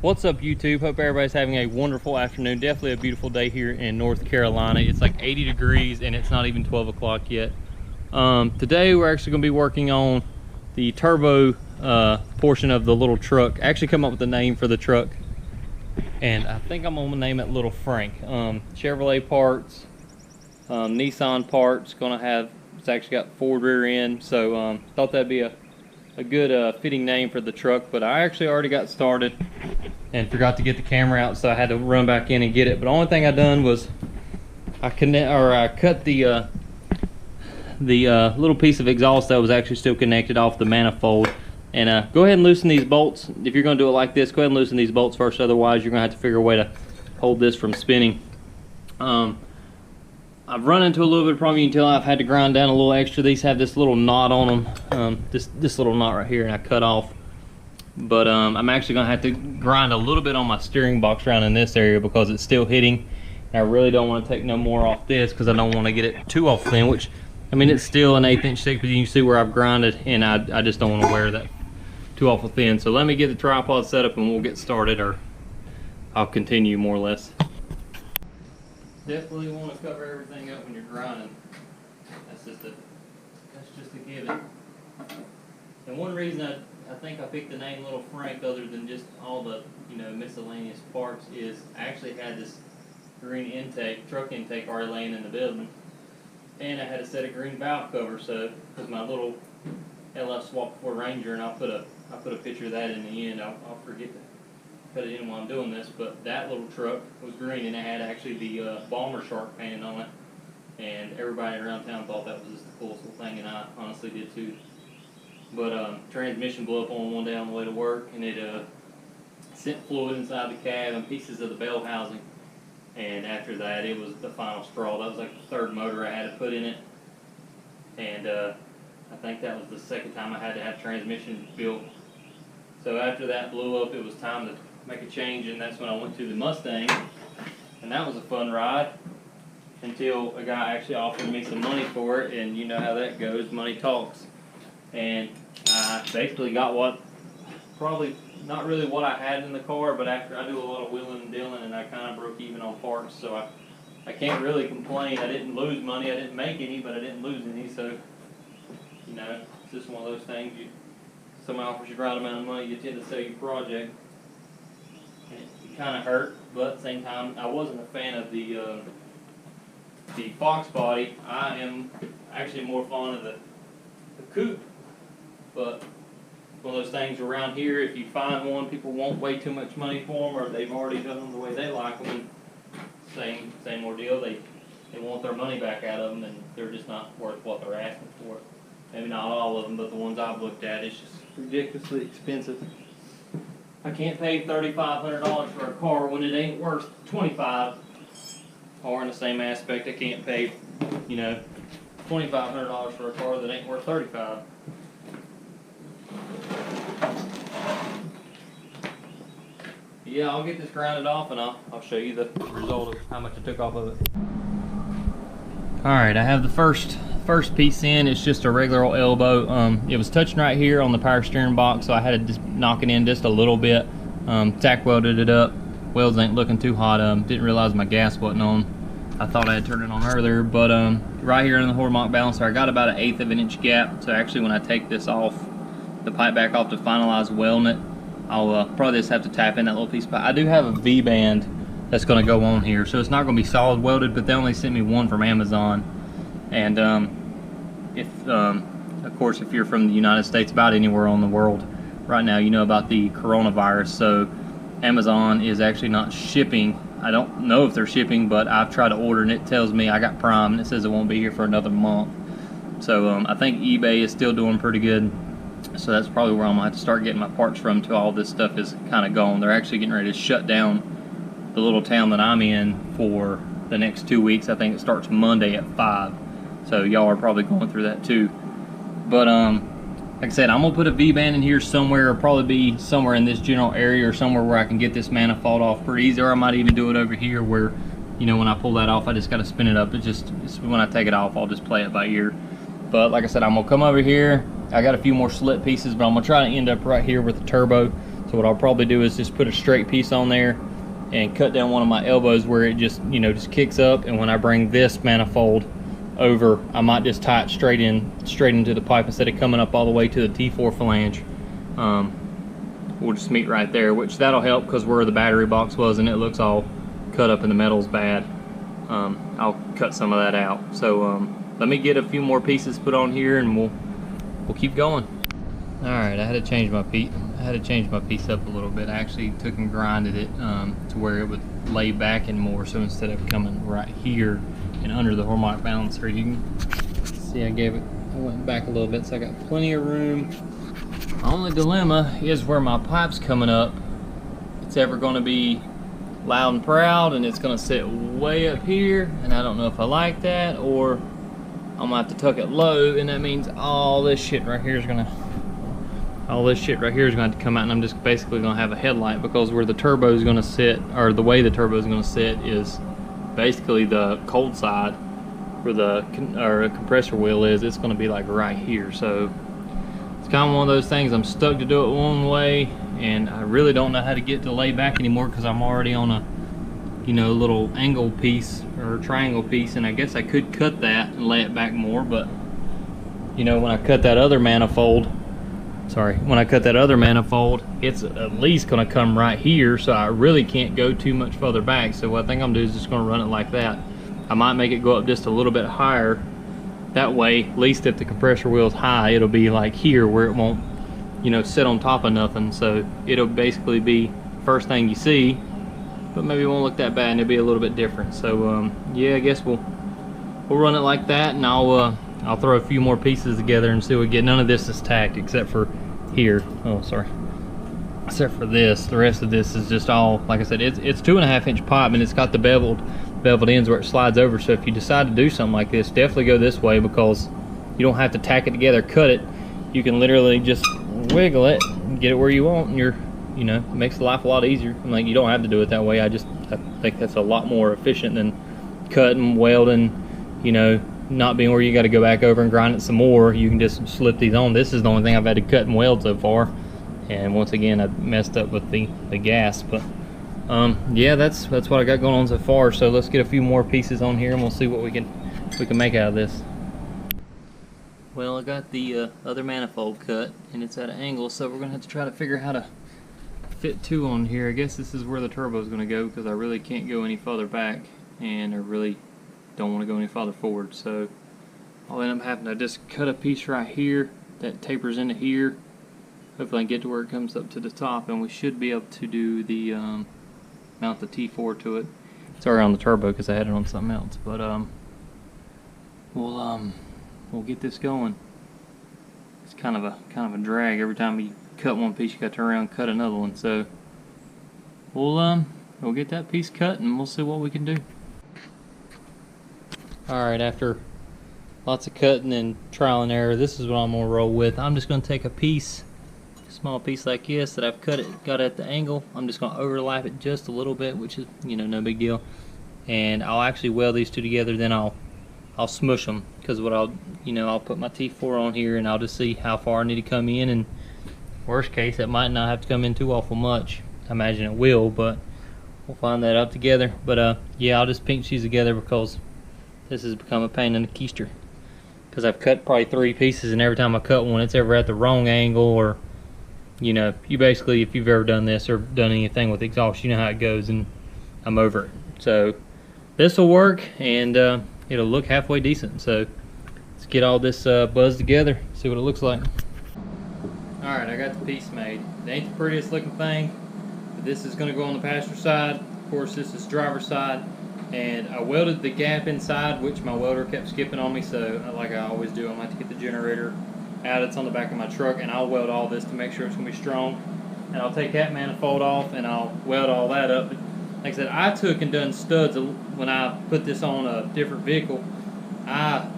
What's up, YouTube? Hope everybody's having a wonderful afternoon. Definitely a beautiful day here in North Carolina. It's like 80 degrees and it's not even 12 o'clock yet. Today we're actually going to be working on the turbo portion of the little truck. I actually come up with a name for the truck, and I think I'm going to name it Little Frank. Chevrolet parts, Nissan parts. It's actually got Ford rear end, so thought that'd be a good fitting name for the truck. But I actually already got started and forgot to get the camera out, so I had to run back in and get it. But the only thing I done was I cut the little piece of exhaust that was actually still connected off the manifold. And go ahead and loosen these bolts. If you're going to do it like this, go ahead and loosen these bolts first, otherwise you're going to have to figure a way to hold this from spinning. I've run into a little bit of problem. You can tell I've had to grind down a little extra. These have this little knot on them, this little knot right here, and I cut off. But I'm actually going to have to grind a little bit on my steering box around in this area because it's still hitting. And I really don't want to take no more off this because I don't want to get it too off thin, which, I mean, it's still an 1/8 inch thick, but you can see where I've grinded, and I just don't want to wear that too awful thin. So let me get the tripod set up and we'll get started, or I'll continue more or less. Definitely want to cover everything up when you're grinding. That's just a given. And one reason I think I picked the name Little Frank, other than just all the miscellaneous parts, is I actually had this green truck intake already laying in the building, and I had a set of green valve covers. So because my little LF swap for Ranger, and I'll put a picture of that in the end. I'll forget to put it in while I'm doing this, but that little truck was green and it had actually the bomber shark painted on it, and everybody around town thought that was just the coolest little thing, and I honestly did too. But transmission blew up on one day on the way to work, and it sent fluid inside the cab and pieces of the bell housing, and after that it was the final straw. That was like the third motor I had to put in it, and I think that was the second time I had to have transmission built. So after that blew up, it was time to make a change, and that's when I went to the Mustang, and that was a fun ride until a guy actually offered me some money for it, and you know how that goes, money talks. And I basically got probably not really what I had in the car, but after I do a lot of wheeling and dealing, and I kind of broke even on parts, so I can't really complain. I didn't lose money, I didn't make any, but I didn't lose any, so it's just one of those things. Somebody offers you the right amount of money, you tend to sell your project. And it kind of hurt, but at the same time, I wasn't a fan of the Fox body. I am actually more fond of the coupe. But one of those things around here, if you find one, people won't way too much money for them, or they've already done them the way they like them. And same ordeal. They want their money back out of them, and they're just not worth what they're asking for. Maybe not all of them, but the ones I've looked at, it's just ridiculously expensive. I can't pay $3,500 for a car when it ain't worth $25. Or in the same aspect, I can't pay, $2,500 for a car that ain't worth $35. Yeah, I'll get this grounded off, and I'll show you the result of how much I took off of it. Alright, I have the first piece in. It's just a regular old elbow. It was touching right here on the power steering box, so I had to just knock it in just a little bit. Tack welded it up. Welds ain't looking too hot. Didn't realize my gas wasn't on. I thought I had turned it on earlier, but right here in the Hormach balancer, I got about 1/8 of an inch gap. So actually, when I take this off, the pipe back off to finalize welding it, I'll probably just have to tap in that little piece of pipe. I do have a V-band that's going to go on here, so it's not going to be solid welded, but they only sent me one from Amazon. And of course, if you're from the United States, about anywhere on the world right now, you know about the coronavirus. So Amazon is actually not shipping. I don't know if they're shipping, but I've tried to order, and it tells me I got Prime, and it says it won't be here for another month. So I think eBay is still doing pretty good. So that's probably where I'm going to have to start getting my parts from till all this stuff is kind of gone. They're actually getting ready to shut down the little town that I'm in for the next 2 weeks. I think it starts Monday at 5. So y'all are probably going through that too. But like I said, I'm going to put a V-band in here somewhere. It'll probably be somewhere in this general area, or somewhere where I can get this manifold off pretty easy. Or I might even do it over here where, when I pull that off, I just got to spin it up. It's when I take it off, I'll just play it by ear. But like I said, I'm going to come over here. I got a few more slit pieces, but I'm going to try to end up right here with the turbo. So So what I'll probably do is just put a straight piece on there and cut down one of my elbows where it just, you know, just kicks up, and when I bring this manifold over, I might just tie it straight into the pipe instead of coming up all the way to the T4 flange. We'll just meet right there, which that'll help because where the battery box was and it looks all cut up and the metal's bad. I'll cut some of that out. So let me get a few more pieces put on here and we'll keep going. All right, I had to change my piece up a little bit. I actually took and grinded it to where it would lay back in more. So instead of coming right here and under the harmonic balancer, you can see I went back a little bit, so I got plenty of room. My only dilemma is where my pipe's coming up. It's ever going to be loud and proud, and it's going to sit way up here, and I don't know if I like that, or I'm going to have to tuck it low, and that means all this shit right here is going to have to come out, and I'm just basically going to have a headlight, because where the turbo is going to sit, or the way the turbo is going to sit, is basically the cold side where the compressor wheel is. It's going to be like right here. So it's kind of one of those things. I'm stuck to do it one way, and I really don't know how to get to lay back anymore because I'm already on a, you know, little angle piece or triangle piece, and I guess I could cut that and lay it back more, but you know, when I cut that other manifold, it's at least going to come right here, so I really can't go too much further back. So what I think I'm doing is just going to run it like that. I might make it go up just a little bit higher. That way, at least if the compressor wheel is high, it'll be like here where it won't, you know, sit on top of nothing. So it'll basically be first thing you see, but maybe it won't look that bad and it'll be a little bit different. So yeah, I guess we'll run it like that, and I'll throw a few more pieces together and see what we get. None of this is tacked except for here. Oh, sorry. Except for this. The rest of this is just all, like I said, it's 2.5 inch pipe, and it's got the beveled ends where it slides over. So if you decide to do something like this, definitely go this way, because you don't have to tack it together, cut it. You can literally just wiggle it and get it where you want, and you know, it makes life a lot easier. I mean, you don't have to do it that way. I think that's a lot more efficient than cutting, welding, you know, not being where you got to go back over and grind it some more. You can just slip these on. This is the only thing I've had to cut and weld so far, and once again I messed up with the gas. But yeah, that's what I got going on so far. So let's get a few more pieces on here and we'll see what we can make out of this. Well, I got the other manifold cut, and it's at an angle, so we're gonna have to try to figure out how to fit two on here. I guess this is where the turbo is gonna go, because I really can't go any further back, and I really don't want to go any farther forward. So I'll end up having to just cut a piece right here that tapers into here. Hopefully I can get to where it comes up to the top, and we should be able to do the mount the T4 to it. It's already on the turbo because I had it on something else, but we'll get this going. It's kind of a drag. Every time you cut one piece, you got to turn around and cut another one. So we'll get that piece cut and we'll see what we can do. Alright, after lots of cutting and trial and error, this is what I'm going to roll with. I'm just going to take a small piece like this that I've got at the angle. I'm just going to overlap it just a little bit, which is, you know, no big deal. And I'll actually weld these two together, then I'll smush them, because what I'll put my T4 on here and I'll just see how far I need to come in, and worst case it might not have to come in too awful much. I imagine it will, but we'll find that out together. But yeah, I'll just pinch these together because this has become a pain in the keister, because I've cut probably 3 pieces, and every time I cut one it's ever at the wrong angle, or you know, you basically, if you've ever done this or done anything with exhaust, you know how it goes, and I'm over it. So this will work, and it'll look halfway decent. So let's get all this buzzed together, see what it looks like. Alright, I got the piece made. It ain't the prettiest looking thing, but this is going to go on the passenger side. Of course, this is driver's side. And I welded the gap inside, which my welder kept skipping on me, so like I always do, I'm going to have to get the generator out. It's on the back of my truck, and I'll weld all this to make sure it's going to be strong. And I'll take that manifold off and I'll weld all that up. But like I said, I took and done studs when I put this on a different vehicle. I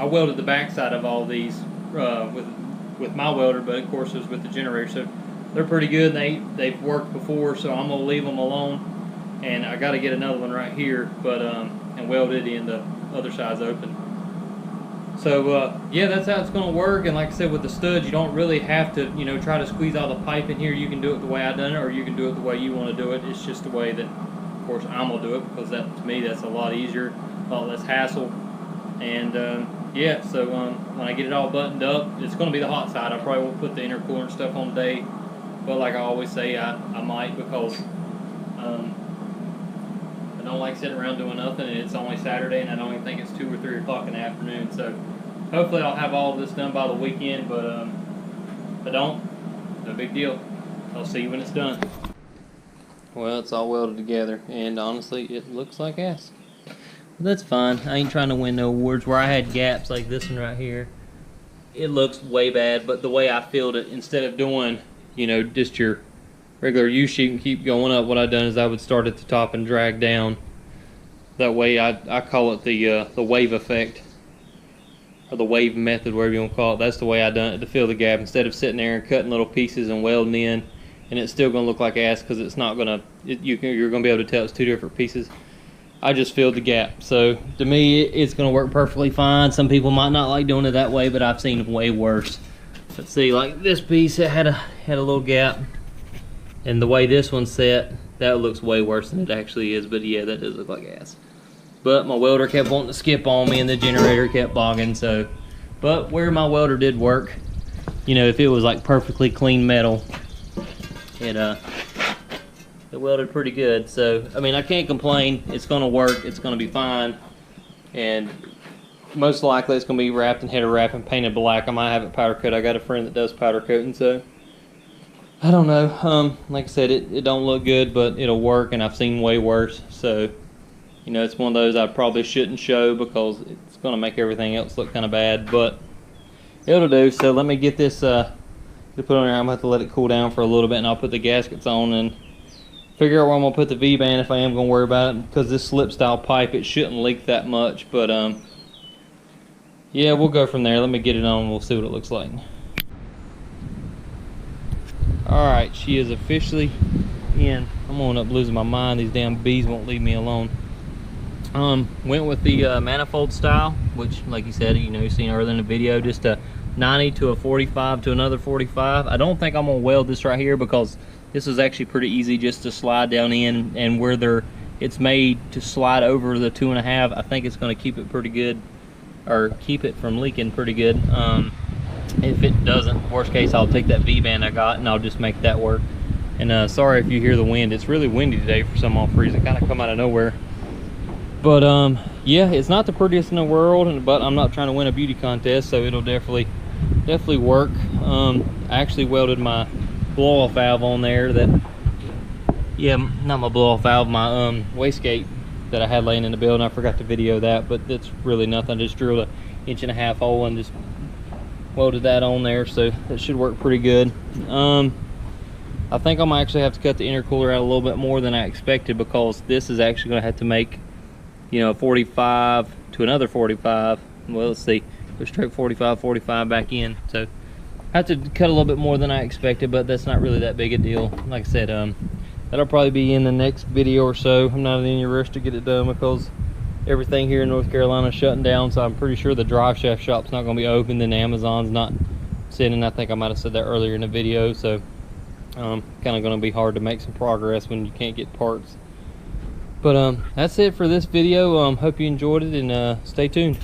welded the backside of all these with my welder, but of course it was with the generator. So they're pretty good, and they've worked before, so I'm going to leave them alone. And I got to get another one right here, but and weld it in. The other side's open. So yeah, that's how it's going to work. And like I said, with the studs, you don't really have to, you know, try to squeeze all the pipe in here. You can do it the way I done it, or you can do it the way you want to do it. It's just the way that, of course, I'm gonna do it, because that, to me, that's a lot easier, a lot less hassle. And yeah, so when I get it all buttoned up, it's going to be the hot side. I probably won't put the intercooler and stuff on today, but like I always say, I might, because I don't like sitting around doing nothing, and it's only Saturday, and I don't even think it's 2 or 3 o'clock in the afternoon. So hopefully I'll have all of this done by the weekend, but if I don't, no big deal. I'll see you when it's done. Well, it's all welded together, and honestly, it looks like ass. But that's fine. I ain't trying to win no awards. Where I had gaps like this one right here, it looks way bad, but the way I filled it, instead of doing, you know, just your regular U-sheet and keep going up, what I done is I would start at the top and drag down. That way, I call it the wave effect, or the wave method, whatever you want to call it. That's the way I done it to fill the gap, instead of sitting there and cutting little pieces and welding in, and it's still going to look like ass, because it's not going to, you're going to be able to tell it's 2 different pieces. I just filled the gap. So to me, it's going to work perfectly fine. Some people might not like doing it that way, but I've seen way worse. Let's see, like this piece, it had a little gap, and the way this one's set, that looks way worse than it actually is. But yeah, that does look like ass. But my welder kept wanting to skip on me, and the generator kept bogging. So, but where my welder did work, you know, if it was like perfectly clean metal, it welded pretty good. So I mean, I can't complain. It's gonna work. It's gonna be fine, and most likely it's gonna be wrapped in header wrap and painted black. I might have it powder coat. I got a friend that does powder coating, so I don't know. Like I said, it don't look good, but it'll work, and I've seen way worse. So, you know, it's one of those I probably shouldn't show, because it's gonna make everything else look kind of bad, but it'll do. So let me get this to put on there. I'm gonna have to let it cool down for a little bit, and I'll put the gaskets on and figure out where I'm gonna put the V-band, if I am gonna worry about it, because this slip style pipe, it shouldn't leak that much. But yeah, we'll go from there. Let me get it on and we'll see what it looks like. Alright, she is officially in. I'm going up losing my mind. These damn bees won't leave me alone. Went with the manifold style, which, like you said, you know, you've seen earlier in the video, just a 90 to a 45 to another 45. I don't think I'm gonna weld this right here, because this is actually pretty easy just to slide down in, and where it's made to slide over the 2.5, I think it's going to keep it pretty good, or keep it from leaking pretty good. If it doesn't, worst case, I'll take that V-band I got and I'll just make that work. And sorry if you hear the wind. It's really windy today for some odd reason. Kind of come out of nowhere. But yeah, it's not the prettiest in the world, but I'm not trying to win a beauty contest, so it'll definitely work. I actually welded my blow-off valve on there. That, yeah, not my blow-off valve, my wastegate that I had laying in the building. I forgot to video that, but that's really nothing. I just drilled a 1.5-inch hole and just welded that on there, so that should work pretty good. I think I'm actually have to cut the intercooler out a little bit more than I expected, because this is actually going to have to make, you know, 45 to another 45. Well, let's see, go straight 45 back in. So I have to cut a little bit more than I expected, but that's not really that big a deal. Like I said, that'll probably be in the next video or so. I'm not in any rush to get it done, because everything here in North Carolina is shutting down, so I'm pretty sure the drive shaft shop's not going to be open, and Amazon's not sending. I think I might have said that earlier in the video, so kind of going to be hard to make some progress when you can't get parts. But that's it for this video. Hope you enjoyed it, and stay tuned.